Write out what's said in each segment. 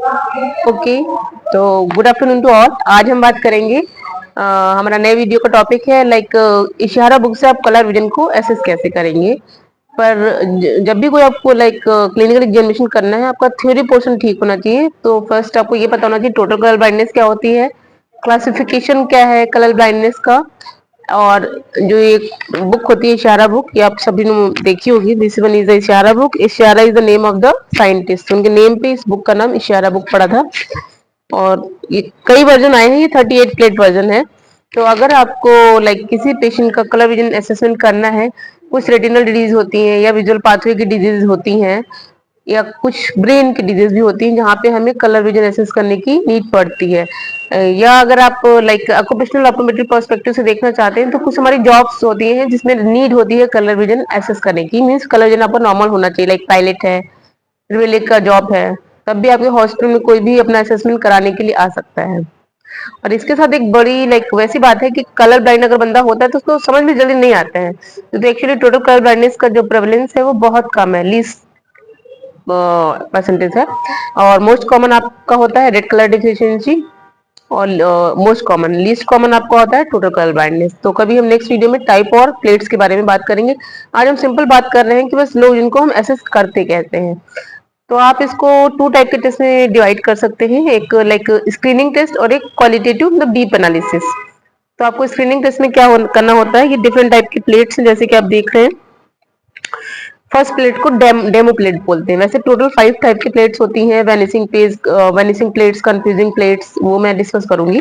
Okay, तो good afternoon to all. आज हम बात करेंगे हमारा नए वीडियो का टॉपिक है लाइक इशारा बुक से आप कलर विजन को एसेस कैसे करेंगे। पर जब भी कोई आपको लाइक क्लिनिकल एग्जामिनेशन करना है, आपका थ्योरी पोर्शन ठीक होना चाहिए। तो फर्स्ट आपको ये पता होना चाहिए टोटल कलर ब्लाइंडनेस क्या होती है, क्लासिफिकेशन क्या है कलर ब्लाइंडनेस का। और जो एक बुक होती है इशारा बुक, ये आप सभी ने देखी होगी। दिस वन इज द इशारा बुक। इशारा is the name of the scientist, उनके नेम पे इस बुक का नाम इशारा बुक पड़ा था। और ये कई वर्जन आए हैं, ये 38 प्लेट वर्जन है। तो अगर आपको लाइक किसी पेशेंट का कलर विजन असेसमेंट करना है, कुछ रेटिनल डिजीज होती हैं या विजुअल पाथवे की डिजीज होती हैं या कुछ ब्रेन की डिजीज भी होती हैं जहाँ पे हमें कलर विजन एसेस करने की नीड पड़ती है। या अगर आप लाइक ऑक्यूपेशनल ऑप्टोमेट्री पर्सपेक्टिव से देखना चाहते हैं, तो कुछ हमारी जॉब्स होती हैं जिसमें नीड होती है कलर विजन एसेस करने की। मीन्स कलर विजन आपका नॉर्मल होना चाहिए, लाइक पायलट है, रेलवे का जॉब है, तब भी आपके हॉस्पिटल में कोई भी अपना असेसमेंट कराने के लिए आ सकता है। और इसके साथ एक बड़ी लाइक वैसी बात है कि कलर ब्लाइंड अगर बंदा होता है तो उसको समझ में जल्दी नहीं आता है, क्योंकि एक्चुअली टोटल कलर ब्लाइंडनेस का जो प्रेवलेंस है वो बहुत कम है, लीस्ट परसेंटेज है। और मोस्ट कॉमन आपका होता है रेड कलर डिफिशियंसी, और मोस्ट कॉमन लीस्ट कॉमन आपका होता है टोटल कलर ब्लाइंडनेस। तो कभी हम नेक्स्ट वीडियो में टाइप और प्लेट्स के बारे में बात करेंगे। आज हम सिंपल बात कर रहे हैं कि बस लोग जिनको हम एसेस करते कहते हैं। तो आप इसको टू टाइप के टेस्ट में डिवाइड कर सकते हैं, एक लाइक स्क्रीनिंग टेस्ट और एक क्वालिटेटिव मतलब डीप एनालिसिस। तो आपको स्क्रीनिंग टेस्ट में क्या करना होता है, ये डिफरेंट टाइप की प्लेट्स हैं जैसे कि आप देख रहे हैं। फर्स्ट प्लेट को डेमो प्लेट बोलते हैं। वैसे टोटल 5 टाइप की प्लेट्स होती हैं, वेनिसिंग प्लेट्स, कंफ्यूजिंग प्लेट्स, वो मैं डिस्कस करूंगी।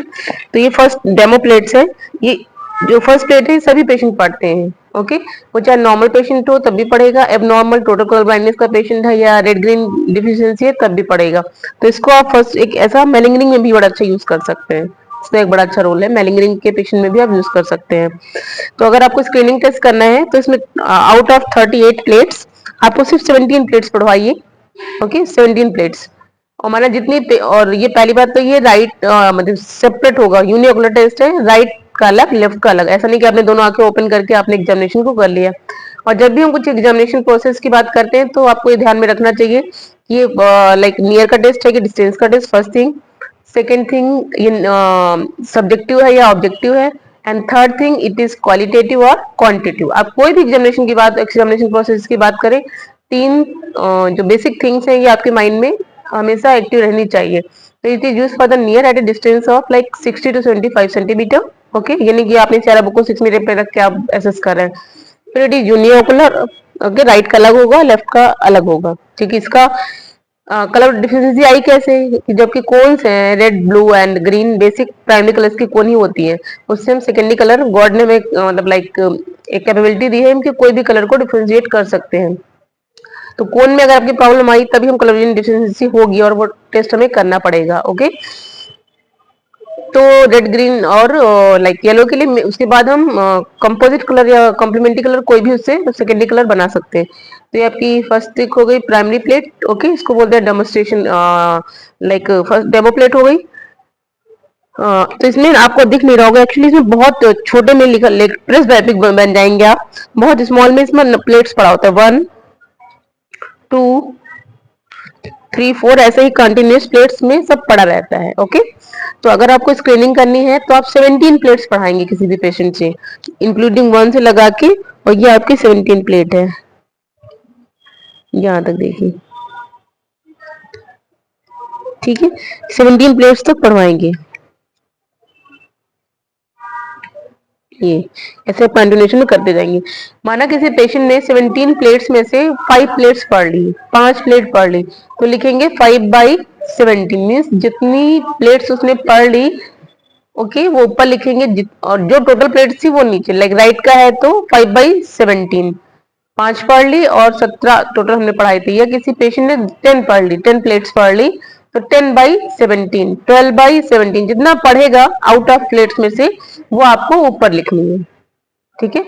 तो ये फर्स्ट डेमो प्लेट्स है। ये जो फर्स्ट प्लेट है सभी पेशेंट पढ़ते हैं। ओके, वो चाहे नॉर्मल पेशेंट हो तब भी पढ़ेगा, एबनॉर्मल टोटल कलर ब्लाइंडनेस का पेशेंट है या रेड ग्रीन डिफिशियंसी है तब भी पढ़ेगा। तो इसको आप फर्स्ट एक ऐसा मेलिंगरिंग में भी बड़ा अच्छा यूज कर सकते हैं, इसमें एक बड़ा अच्छा रोल है, मेलिंगरिंग के पेशेंट में भी आप यूज कर सकते हैं। तो अगर आपको स्क्रीनिंग टेस्ट करना है तो इसमें आउट ऑफ 38 प्लेट्स आपको सिर्फ 17 प्लेट्स पढ़वाइए। Okay, 17 plates. और माना और ये पहली बात तो ये राइट मतलब सेपरेट होगा, यूनिओकुलर टेस्ट है, राइट का अलग लेफ्ट का अलग। ऐसा नहीं कि आपने दोनों आंखें ओपन करके आपने एग्जामिनेशन को कर लिया। और जब भी हम कुछ एग्जामिनेशन प्रोसेस की बात करते हैं तो आपको ये ध्यान में रखना चाहिए कि ये लाइक नियर का टेस्ट है कि डिस्टेंस का test, first thing. Second thing ये सब्जेक्टिव है या ऑब्जेक्टिव है। And third thing it is qualitative और क्वांटिटिव। आप कोई भी एग्जामिनेशन की बात, एग्जामिनेशन प्रोसेस की बात करें, तीन जो बेसिक थिंग्स हैं ये आपके माइंड में हमेशा एक्टिव रहनी चाहिए। तो it is use for the near at a distance of like 60 to 75 centimetre. Okay, यानी कि आपने चेहरा बुक को 6 मीटर पे रख के आप एसेस कर रहे हैं। फिर इट इज यूनिओकुलर। ओके, राइट का अलग होगा, लेफ्ट का अलग होगा। ठीक है, इसका कलर डिफिशियंसी आई कैसे, जबकि कोन्स हैं red blue and green, basic primary colours की कोन ही होती है। उससे हम सेकेंडरी कलर गॉड ने मतलब लाइक एक कैपेबिलिटी दी है इनके, कोई भी कलर को डिफरेंशिएट कर सकते हैं। तो कोन में अगर आपकी प्रॉब्लम आई तभी हम कलर विजन डिफिशियंसी होगी और वो टेस्ट हमें करना पड़ेगा। ओके, तो रेड ग्रीन और लाइक येलो के लिए उसके बाद हम कंपोजिट कलर या कॉम्प्लीमेंट्री कलर कोई भी उससे सेकेंडरी कलर बना सकते हैं। तो ये आपकी फर्स्ट टिक हो गई प्राइमरी प्लेट। ओके, इसको बोलते हैं demonstration, like first demo plate हो गई। तो इसमें आपको दिख नहीं रहा होगा, एक्चुअली इसमें बहुत छोटे में लिखा प्रेस ग्राफिक बन जाएंगे आप, बहुत स्मॉल में इसमें प्लेट्स पड़ा होता है, 1 2 3 4 ऐसे ही कंटिन्यूस प्लेट्स में सब पड़ा रहता है। ओके, तो अगर आपको स्क्रीनिंग करनी है तो आप 17 प्लेट्स पढ़ाएंगे किसी भी पेशेंट से, इंक्लूडिंग 1 से लगा के, और ये आपकी 17 प्लेट है। यहाँ तक देखिए, ठीक है, 17 प्लेट्स तक पढ़वाएंगे। ये ऐसे कंटिन्यूशन में करते जाएंगे। माना किसी पेशेंट ने 17 प्लेट्स में से 5 प्लेट्स पढ़ ली, 5 प्लेट पढ़ ली, तो लिखेंगे 5/17, मीन्स जितनी प्लेट्स उसने पढ़ ली, ओके, वो ऊपर लिखेंगे, और जो टोटल प्लेट्स थी वो नीचे, लाइक राइट का है तो 5/17, 5 पढ़ ली और 17 टोटल हमने पढ़ाई थी। या किसी पेशेंट ने 10 पढ़ ली, 10 प्लेट्स पढ़ ली, तो 10/17, 12/17, जितना पढ़ेगा आउट ऑफ प्लेट्स में से वो आपको ऊपर लिखनी है। ठीक है,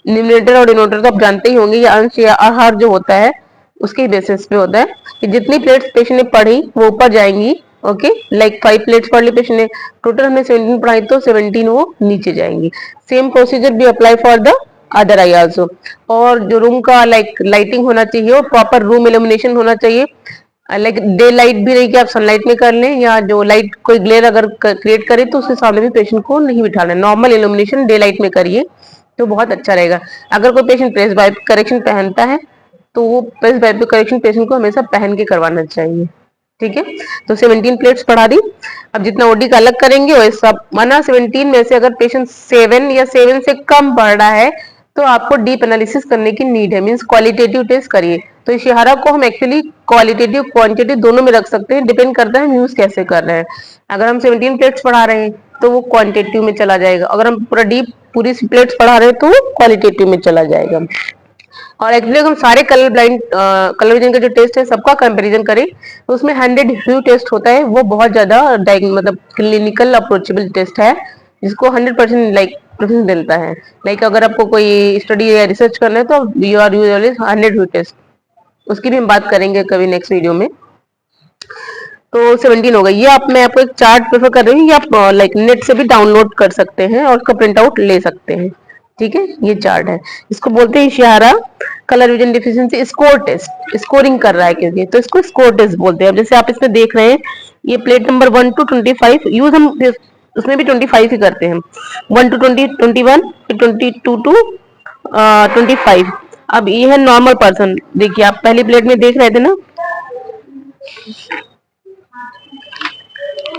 न्यूमरेटर और डिनोमिनेटर तो आप जानते ही होंगे, या अंश या आहार जो होता है उसके बेसिस पे होता है कि जितनी प्लेट्स पेशेंट ने पढ़ी वो ऊपर जाएंगी। ओके, लाइक 5 प्लेट्स पढ़ ली पेशेंट ने, टोटल हमने 17 पढ़ाई तो 17 वो नीचे जाएंगी। सेम प्रोसीजर भी apply for the other I also. और जो रूम का लाइक लाइटिंग होना चाहिए और प्रॉपर रूम इल्यूमिनेशन होना चाहिए। लाइक डे लाइट भी नहीं कि आप सनलाइट में कर लें, या जो लाइट कोई ग्लेयर अगर क्रिएट करे तो उसके सामने भी पेशेंट को नहीं बिठाना है। नॉर्मल इल्यूमिनेशन डे लाइट में करिए तो बहुत अच्छा रहेगा। अगर कोई पेशेंट प्रेस बाय करेक्शन पहनता है तो वो प्रेस बाय करेक्शन पेशेंट को हमेशा पहन के करवाना चाहिए। ठीक है, तो 17 प्लेट्स पढ़ा दी। अब जितना ओडी का अलग करेंगे वो सब माना 17 में से अगर पेशेंट 7 या 7 से कम पढ़ रहा है तो आपको डीप एनालिसिस करने की नीड है, मींस क्वालिटेटिव टेस्ट करिए। तो इशारा को हम एक्चुअली क्वालिटेटिव क्वांटिटी दोनों में रख सकते हैं, डिपेंड करता है हम यूज कैसे कर रहे हैं। अगर हम 17 प्लेट्स पढ़ा रहे हैं तो वो क्वांटिटेटिव में चला जाएगा, अगर हम पूरा डीप पूरी प्लेट्स पढ़ा रहे हैं तो वो क्वालिटेटिव में चला जाएगा। और एक्चुअली हम सारे कलर ब्लाइंड कलर विजन का जो टेस्ट है सबका कंपैरिजन करें तो उसमें 100 ह्यू टेस्ट होता है, वो बहुत ज्यादा मतलब क्लिनिकल अप्रोचेबल टेस्ट है जिसको 100% लाइक प्रेफरेंस मिलता है। लाइक अगर आपको कोई स्टडी या रिसर्च करना है तो you are use 100 hue test, उसकी भी हम बात करेंगे कभी नेक्स्ट वीडियो में। तो 17 हो गई। ये आप मैं आपको एक चार्ट प्रेफर कर रही हूँ, ये आप लाइक नेट से भी डाउनलोड कर सकते हैं और उसका प्रिंट आउट ले सकते हैं। ठीक है, ये चार्ट है, इसको बोलते हैं Ishihara colour vision deficiency score test. Scoring कर रहा है क्योंकि, तो इसको स्कोर टेस्ट बोलते हैं। अब जैसे आप इसमें देख रहे हैं ये प्लेट नंबर 1 to 25 यूज हम उसमें भी 25 ही करते हैं, 1 to 20 21 22 to 25। अब ये है नॉर्मल पर्सन, देखिए आप पहली प्लेट में देख रहे थे ना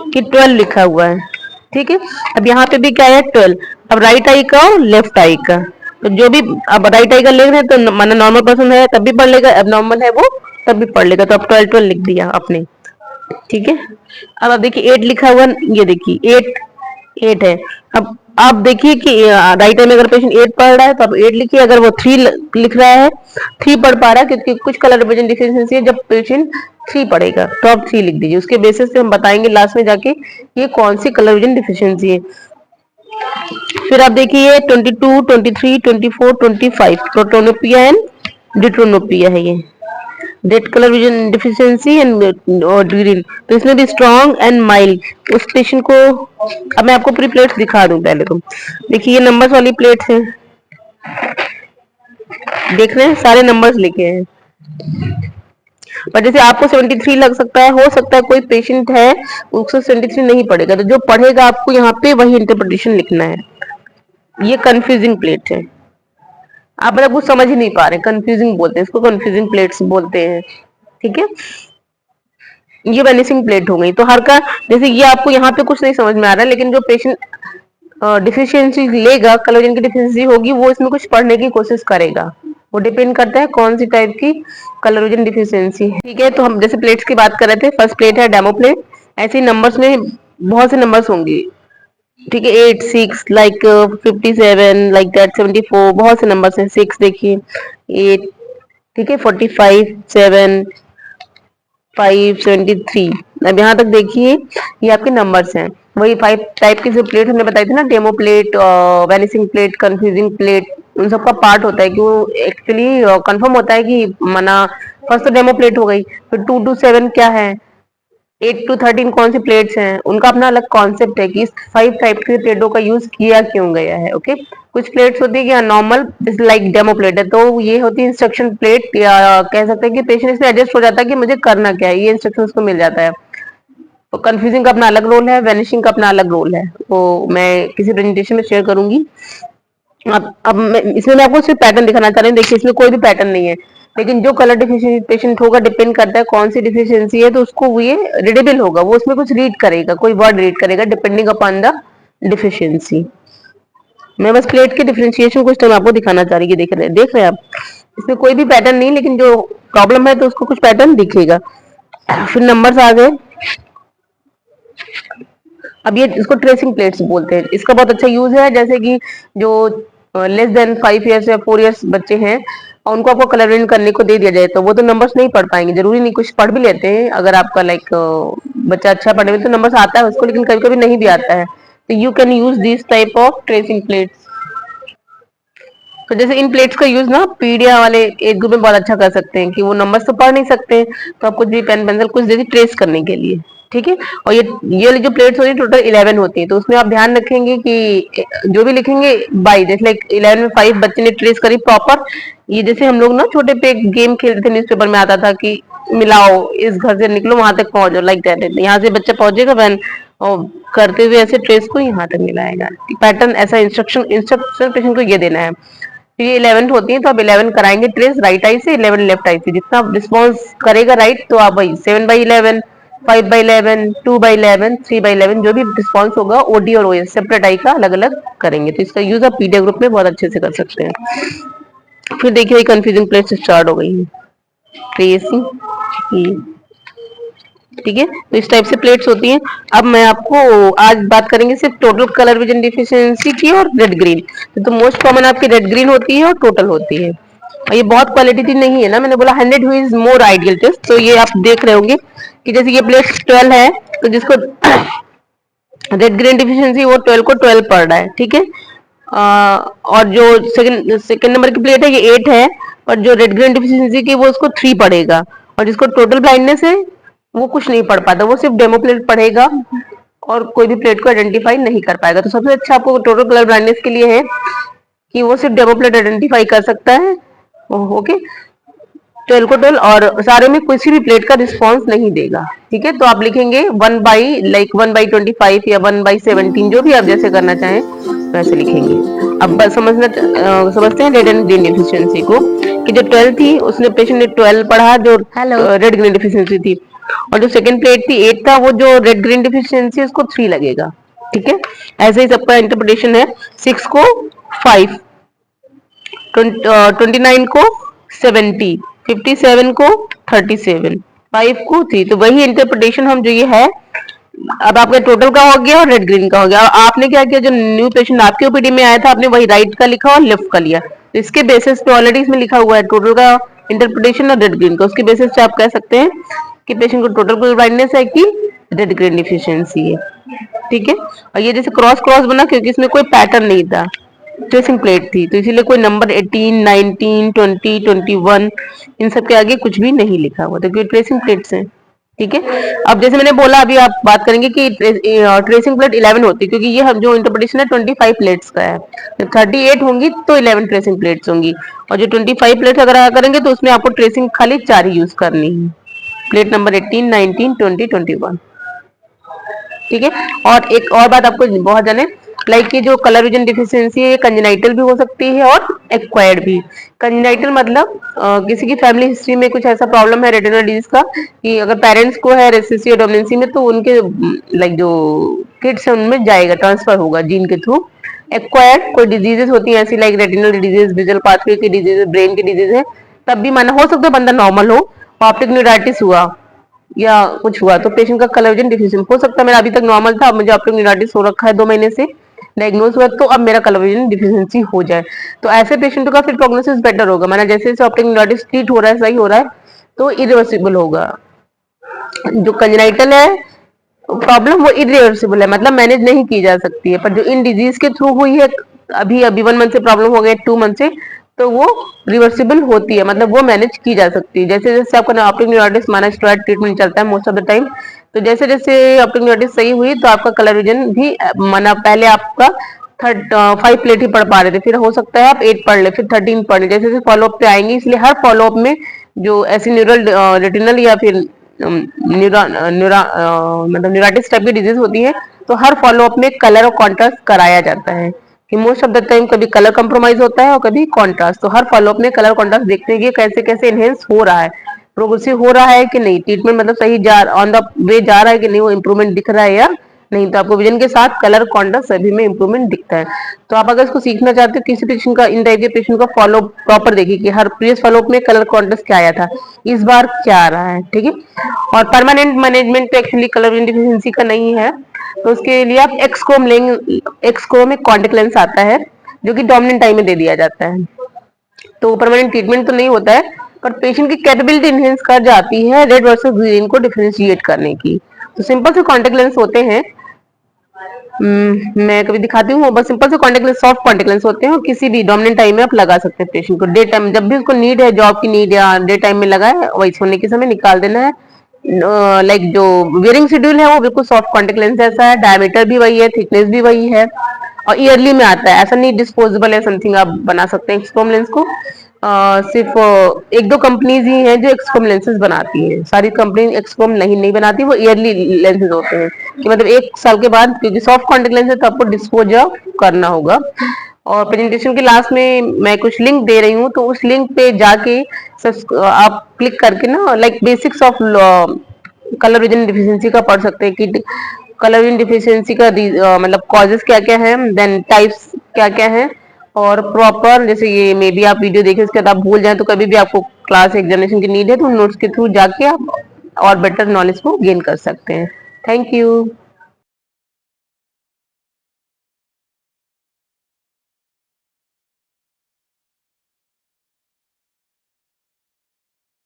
कि 12 लिखा हुआ है। ठीक है, अब यहाँ पे भी क्या है 12। अब राइट आई का और लेफ्ट आई का, तो जो भी अब राइट आई का लिख रहे हैं तो माना नॉर्मल पर्सन है तब भी पढ़ लेगा, अब नॉर्मल है वो तब भी पढ़ लेगा, तो अब 12 12 लिख दिया आपने। ठीक है, अब आप देखिए 8 लिखा हुआ, ये देखिए 8 8 है। अब आप देखिए कि राइट में अगर पेशेंट 8 पढ़ रहा है तो आप 8 लिखिए, अगर वो 3 लिख रहा है 3 पढ़ पा रहा है क्योंकि कुछ कलर विजन डिफिशियंसी है, जब पेशेंट 3 पढ़ेगा तो आप 3 लिख दीजिए। उसके बेसिस से हम बताएंगे लास्ट में जाके ये कौन सी कलर विजन डिफिशियंसी है। फिर आप देखिए 22 23 24 25 प्रोटोनोपिया एंड डिट्रोनोपिया है, ये red colour vision deficiency and green, तो इसमें भी स्ट्रॉन्ग एंड माइल्ड उस पेशेंट को। अब मैं आपको पूरी प्लेट्स दिखा दूं पहले, तो देखिए ये नंबर्स वाली प्लेट्स है, देख रहे हैं सारे नंबर्स लिखे हैं। पर जैसे आपको 73 लग सकता है, हो सकता है कोई पेशेंट है उसको 73 नहीं पड़ेगा, तो जो पढ़ेगा आपको यहाँ पे वही इंटरप्रिटेशन लिखना है। ये कंफ्यूजिंग प्लेट है, आप मतलब कुछ समझ ही नहीं पा रहे, कंफ्यूजिंग बोलते हैं इसको, कंफ्यूजिंग प्लेट्स बोलते हैं। ठीक है, ये वेनिसिंग प्लेट हो गई। तो हर का जैसे ये आपको यहाँ पे कुछ नहीं समझ में आ रहा है, लेकिन जो पेशेंट डिफिशियंसी लेगा, कोलेजन की डिफिशियंसी होगी, वो इसमें कुछ पढ़ने की कोशिश करेगा। वो डिपेंड करता है कौन सी टाइप की कलरोजन डिफिशियंसी है। ठीक है, तो हम जैसे प्लेट्स की बात कर रहे थे, फर्स्ट प्लेट है डेमो प्लेट। ऐसे नंबर्स में बहुत से नंबर्स होंगे। ठीक है, 8 6 लाइक 57 लाइक दैट 74, बहुत से नंबर्स हैं। 6 देखिए 8, ठीक है 45 7 573। अब यहाँ तक देखिए ये आपके नंबर्स हैं। वही 5 टाइप की जो प्लेट हमने बताई थी ना, demo plate, vanishing plate, confusing plate, उन सबका पार्ट होता है कि वो एक्चुअली कंफर्म होता है कि मना फर्स्ट तो डेमो प्लेट हो गई, फिर 2 to 7 क्या है, 8 to 13 कौन सी प्लेट्स हैं, उनका अपना अलग कॉन्सेप्ट है कि इस 5 टाइप की प्लेटों का यूज किया क्यों गया है। ओके, कुछ प्लेट्स होती है कि नॉर्मल जैसे लाइक डेमो प्लेट है, तो ये होती है इंस्ट्रक्शन प्लेट, या कह सकते हैं कि पेशेंट इसमें एडजस्ट हो जाता है कि मुझे करना क्या है, ये इंस्ट्रक्शन उसको मिल जाता है। तो कंफ्यूजिंग का अपना अलग रोल है, वेनिशिंग का अपना अलग रोल है, वो मैं किसी प्रेजेंटेशन में शेयर करूंगी। अब इसमें मैं आपको सिर्फ पैटर्न दिखाना चाह रही हूँ। देखिए इसमें कोई भी पैटर्न नहीं है, लेकिन जो कलर डिफिशियंसी पेशेंट होगा डिपेंड करता है कौन सी डिफिशियंसी है, तो उसको ये रीडेबल होगा, वो उसमें कुछ रीड करेगा, कोई वर्ड रीड करेगा डिपेंडिंग अपॉन द डिफिशियंसी। मैं बस प्लेट के डिफरेंशिएशन कुछ तो मैं आपको दिखाना चाह रही हूँ। देख रहे हैं आप, इसमें कोई भी पैटर्न नहीं, लेकिन जो प्रॉब्लम है तो उसको कुछ पैटर्न दिखेगा। फिर नंबर्स आ गए। अब ये इसको ट्रेसिंग प्लेट्स बोलते हैं, इसका बहुत अच्छा यूज है। जैसे कि जो लेस देन 5 ईयर्स या 4 ईयर्स बच्चे हैं और उनको आपको कलरिंग करने को दे दिया जाए तो वो तो नंबर्स नहीं पढ़ पाएंगे, जरूरी नहीं, कुछ पढ़ भी लेते हैं। अगर आपका लाइक बच्चा अच्छा पढ़ने में तो नंबर्स आता है उसको, लेकिन कभी कभी नहीं भी आता है, तो you can use this type of tracing plates. तो जैसे इन प्लेट्स का यूज ना पीडिया वाले एज ग्रुप में बहुत अच्छा कर सकते हैं कि वो नंबर्स तो पढ़ नहीं सकते, तो आप कुछ भी पेन पेंसिल कुछ दे ट्रेस करने के लिए। ठीक है, और ये वाली जो प्लेट्स होती है टोटल 11 होती है, तो उसमें आप ध्यान रखेंगे कि जो भी लिखेंगे बाई, जैसे लाइक 11 में 5 बच्चे ने ट्रेस करी प्रॉपर। ये जैसे हम लोग ना छोटे पे गेम खेलते थे, न्यूज़पेपर में आता था कि मिलाओ, इस घर से निकलो वहां तक पहुंचो, लाइक दैट। यहाँ से बच्चा पहुंचेगा वैन और करते हुए ऐसे ट्रेस को यहाँ तक मिलाएगा। पैटर्न ऐसा इंस्ट्रक्शन इंस्ट्रक्शन पेशेंट को ये देना है। तो ये 11 होती है तो आप 11 कराएंगे ट्रेस राइट आई से, 11 लेफ्ट आई से। जितना रिस्पॉन्स करेगा राइट तो आप वही 7/11, 5/11, 2/11, 3/11 जो भी रिस्पॉन्स होगा ओडी और ओएस सेपरेट आई का अलग अलग करेंगे। तो इसका यूज आप पीडीएफ ग्रुप में बहुत अच्छे से कर सकते हैं। फिर देखिए कंफ्यूजिंग प्लेस स्टार्ट हो गई है, ट्रेसिंग, ठीक है। तो इस टाइप से प्लेट्स होती हैं। अब मैं आपको आज बात करेंगे सिर्फ टोटल कलर विजन डिफिशियंसी की और रेड ग्रीन। तो मोस्ट कॉमन आपकी रेड ग्रीन होती है और टोटल होती है। और ये बहुत क्वालिटेटिव नहीं है ना, मैंने बोला 100 hue is more ideal test. तो ये आप देख रहे होंगे कि जैसे ये प्लेट 12 है तो जिसको रेड ग्रीन डिफिशियंसी वो 12 को 12 पड़ रहा है, ठीक है। और जो सेकंड नंबर की प्लेट है ये 8 है, और जो रेड ग्रीन डिफिशियंसी की वो उसको 3 पड़ेगा। और जिसको टोटल ब्लाइंडनेस है वो कुछ नहीं पढ़ पाता, वो सिर्फ डेमो प्लेट पढ़ेगा और कोई भी प्लेट को आइडेंटिफाई नहीं कर पाएगा। तो सबसे अच्छा आपको टोटल कलर ब्लाइंडनेस के लिए है कि वो सिर्फ डेमो प्लेट आइडेंटिफाई कर सकता है। ओके, 12 को 12 और सारे में किसी भी प्लेट का रिस्पॉन्स नहीं देगा, ठीक है। तो आप लिखेंगे 1/25 या 1/17, जो भी आप जैसे करना चाहें वैसे लिखेंगे। अब बस समझते हैं रेड एंड ग्रीन डिफिशियंसी को, कि जो 12 थी उसने पेशेंट ने 12 पढ़ा जो रेड ग्रीन डिफिशियंसी थी, और जो सेकंड प्लेट थी 8 था वो जो रेड ग्रीन डिफिशियंसी उसको 3 लगेगा, ठीक है। ऐसे ही सबका इंटरप्रिटेशन है। 6 को 5, 29 को 70, 57 को 37, 5 को 3। तो वही इंटरप्रिटेशन हम जो ये है, अब आपका टोटल का हो गया और रेड ग्रीन का हो गया। आपने क्या किया, जो न्यू पेशेंट आपके ओपीडी में आया था आपने वही राइट का लिखा और लेफ्ट का लिया। तो इसके बेसिस पे ऑलरेडी इसमें लिखा हुआ है टोटल का इंटरप्रिटेशन और रेड ग्रीन का, उसके बेसिस पे आप कह सकते हैं कि पेशेंट को टोटल कोई ब्लाइंडनेस है कि रेड ग्रीन डिफिशियंसी है, ठीक है। और ये जैसे क्रॉस क्रॉस बना क्योंकि इसमें कोई पैटर्न नहीं था, ट्रेसिंग प्लेट थी, तो इसीलिए कोई नंबर 18, 19, 20, 21 इन सब के आगे कुछ भी नहीं लिखा हुआ, तो ट्रेसिंग प्लेट्स हैं, ठीक है। अब जैसे मैंने बोला अभी आप बात करेंगे कि ट्रेसिंग प्लेट 11 होती है, क्योंकि ये हम जो इंटरप्रिटेशन है 25 प्लेट्स का है। जब 38 होंगी तो 11 ट्रेसिंग प्लेट्स होंगी, और जो 25 प्लेट्स अगर करेंगे तो उसमें आपको ट्रेसिंग खाली 4 ही यूज करनी है, प्लेट नंबर 18, 19, 20, 21, ठीक है। और एक और बात आपको बहुत जाने, लाइक ये जो कलर विजन डिफिशियंसी है ये कंजेनाइटल भी हो सकती है और एक्वायर्ड भी। कंजेनाइटल मतलब किसी की फैमिली हिस्ट्री में कुछ ऐसा प्रॉब्लम है रेटिनल डिजीज का, कि अगर पेरेंट्स को है रेसेसिव डोमिनेंसी में तो उनके लाइक जो किड्स है उनमें जाएगा, ट्रांसफर होगा जीन के थ्रू। एक्वायर्ड कोई डिजीजेस होती है ऐसी, like retinal disease, visual pathway की डिजीज, ब्रेन की डिजीज है, तब भी माना हो सकता है बंदा नॉर्मल हो, ऑप्टिक न्यूराइटिस हुआ या कुछ हुआ तो पेशेंट का कलर विजन डिफिशियंसी हो सकता है। मेरा अभी तक नॉर्मल था, अब मुझे ऑप्टिक न्यूराइटिस हो रखा है 2 महीने से, डायग्नोज हुआ, तो अब मेरा कलर विजन डिफिशियंसी हो जाए तो ऐसे पेशेंटों का फिर प्रोग्नोसिस बेटर होगा। माना जैसे जैसे ऑप्टिक न्यूराइटिस ट्रीट हो रहा है, सही हो रहा है, तो इरिवर्सिबल होगा। जो कंजेनाइटल है प्रॉब्लम वो इरिवर्सिबल है, मतलब मैनेज नहीं की जा सकती है, पर जो इन डिजीज के थ्रू हुई है अभी अभी 1 मंथ से प्रॉब्लम हो गया 2 मंथ से, तो वो रिवर्सिबल होती है, मतलब वो मैनेज की जा सकती है। जैसे जैसे आपका ऑप्टिक न्यूराइटिस माना स्टेरॉइड ट्रीटमेंट चलता है मोस्ट ऑफ द टाइम, तो जैसे जैसे ऑप्टिक न्यूराइटिस सही हुई तो आपका कलर विजन भी माना पहले आपका 5 प्लेट ही पढ़ पा रहे थे, फिर हो सकता है आप 8 पढ़ ले, फिर 13 पढ़ ले, जैसे जैसे फॉलोअप पे आएंगे। इसलिए हर फॉलोअप में जो ऐसी न्यूरल रेटिनल या फिर न्यूरा न्यूरा मतलब न्यूराइटिस टाइप की डिजीज होती है तो हर फॉलोअप में कलर और कॉन्ट्रास्ट कराया जाता है, कि मोस्ट ऑफ द टाइम कभी कलर कंप्रोमाइज होता है और कभी कॉन्ट्रास्ट। तो हर फॉलोअप में कलर कॉन्ट्रास्ट देखते हैं कि कैसे कैसे इनहेंस हो रहा है, प्रोग्रेसिव हो रहा है कि नहीं, ट्रीटमेंट मतलब सही जा ऑन द वे जा रहा है कि नहीं, वो इंप्रूवमेंट दिख रहा है या नहीं। तो आपको विजन के साथ कलर कॉन्ट्रास्ट सभी में इंप्रूवमेंट दिखता है। तो आप अगर इसको सीखना चाहते हो किसी पेशेंट का, इन टाइप के पेशेंट का फॉलो प्रॉपर देखिए कि हर प्रीवियस फॉलोअप में कलर कॉन्ट्रास्ट क्या आया था, इस बार क्या आ रहा है, ठीक है। और परमानेंट मैनेजमेंट तो एक्चुअली कलर विजन डिफिशियंसी का नहीं है, तो उसके लिए आप एक्सक्रोम लेंगे। एक्सक्रोम एक कॉन्टेक्ट लेंस आता है जो कि डोमिनेंट टाइम में दे दिया जाता है, तो परमानेंट ट्रीटमेंट तो नहीं होता है, पर पेशेंट की कैपेबिलिटी इनहेंस कर जाती है रेड वर्सेस ग्रीन को डिफरेंशिएट करने की। तो सिंपल से कॉन्टेक्ट लेंस होते हैं, मैं कभी दिखाती हूँ, बस सिंपल से contact lens, soft contact lens होते हैं, किसी भी डोमिनेंट टाइम में आप लगा सकते हैं पेशेंट को। डे टाइम जब भी उसको नीड है, जॉब की नीड या डे टाइम में लगाए, वही सोने के समय निकाल देना है। लाइक जो वेयरिंग शेड्यूल है वो बिल्कुल सॉफ्ट कॉन्टेक्ट लेंस जैसा है, डायमीटर भी वही है, थिकनेस भी वही है, और ईयरली में आता है, ऐसा नहीं डिस्पोजेबल है समथिंग आप बना सकते हैं एक्सक्रोम लेंस को। सिर्फ एक दो कंपनीज ही हैं जो एक्सकोम लेंसेज बनाती हैं। सारी कंपनी एक्सकोम नहीं बनाती, वो ईयरली लेंसेज होते हैं कि मतलब 1 साल के बाद, क्योंकि सॉफ्ट कॉन्टेक्ट लेंस है तो आपको डिस्पोज ऑफ करना होगा। और प्रेजेंटेशन के लास्ट में मैं कुछ लिंक दे रही हूँ, तो उस लिंक पे जाके आप क्लिक करके ना like basics of colour vision deficiency का पढ़ सकते हैं कि कलर विजन डिफिशियंसी का मतलब कॉजेस क्या क्या है, देन टाइप्स क्या क्या है, और प्रॉपर जैसे ये मे बी आप वीडियो देखें उसके बाद आप भूल जाए तो कभी भी आपको क्लास एग्जामिनेशन की नीड है तो नोट्स के थ्रू जाके आप और बेटर नॉलेज को गेन कर सकते हैं। Thank you.